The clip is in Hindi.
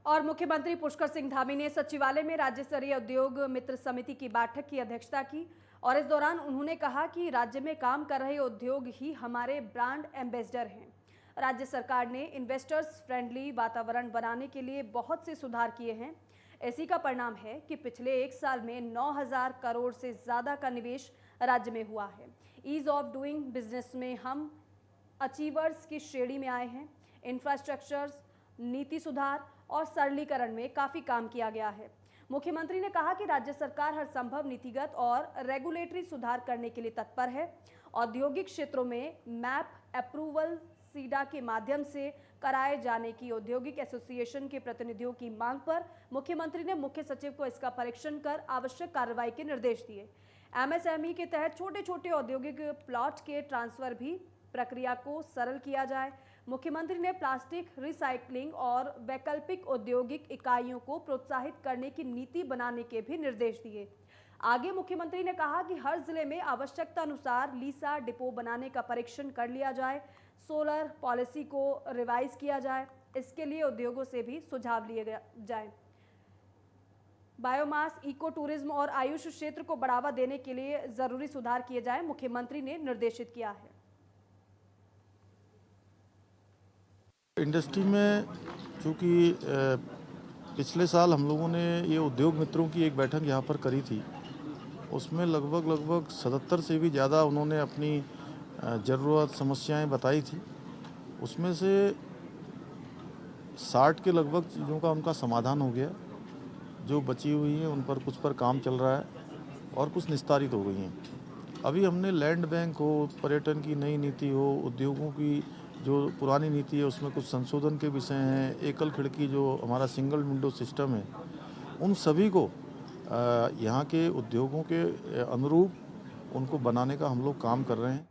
और मुख्यमंत्री पुष्कर सिंह धामी ने सचिवालय में राज्य स्तरीय उद्योग मित्र समिति की बैठक की अध्यक्षता की और इस दौरान उन्होंने कहा कि राज्य में काम कर रहे उद्योग ही हमारे ब्रांड एम्बेसडर हैं। राज्य सरकार ने इन्वेस्टर्स फ्रेंडली वातावरण बनाने के लिए बहुत से सुधार किए हैं। इसी का परिणाम है कि पिछले एक साल में 9,000 करोड़ से ज्यादा का निवेश राज्य में हुआ है। ईज ऑफ डूइंग बिजनेस में हम अचीवर्स की श्रेणी में आए हैं। इंफ्रास्ट्रक्चर, नीति सुधार और सरलीकरण में काफी काम किया गया है। मुख्यमंत्री ने कहा कि राज्य सरकार हर संभव नीतिगत और रेगुलेटरी सुधार करने के लिए तत्पर है। औद्योगिक क्षेत्रों में मैप अप्रूवल सीडा के माध्यम से कराए जाने की औद्योगिक एसोसिएशन के प्रतिनिधियों की मांग पर मुख्यमंत्री ने मुख्य सचिव को इसका परीक्षण कर आवश्यक कार्रवाई के निर्देश दिए। एमएसएमई के तहत छोटे छोटे औद्योगिक प्लॉट के ट्रांसफर भी प्रक्रिया को सरल किया जाए। मुख्यमंत्री ने प्लास्टिक रिसाइकलिंग और वैकल्पिक औद्योगिक इकाइयों को प्रोत्साहित करने की नीति बनाने के भी निर्देश दिए। आगे मुख्यमंत्री ने कहा कि हर जिले में आवश्यकता अनुसार लीसा डिपो बनाने का परीक्षण कर लिया जाए। सोलर पॉलिसी को रिवाइज किया जाए। इसके लिए उद्योगों से भी सुझाव लिए जाए। बायोमास, इको टूरिज्म और आयुष क्षेत्र को बढ़ावा देने के लिए जरूरी सुधार किए जाए, मुख्यमंत्री ने निर्देशित किया है। इंडस्ट्री में चूँकि पिछले साल हम लोगों ने ये उद्योग मित्रों की एक बैठक यहाँ पर करी थी, उसमें लगभग 77 से भी ज़्यादा उन्होंने अपनी ज़रूरत समस्याएं बताई थी। उसमें से 60 के लगभग चीज़ों का उनका समाधान हो गया। जो बची हुई हैं उन पर कुछ पर काम चल रहा है और कुछ निस्तारित हो गई हैं। अभी हमने लैंड बैंक हो, पर्यटन की नई नीति हो, उद्योगों की जो पुरानी नीति है उसमें कुछ संशोधन के विषय हैं, एकल खिड़की जो हमारा सिंगल विंडो सिस्टम है, उन सभी को यहाँ के उद्योगों के अनुरूप उनको बनाने का हम लोग काम कर रहे हैं।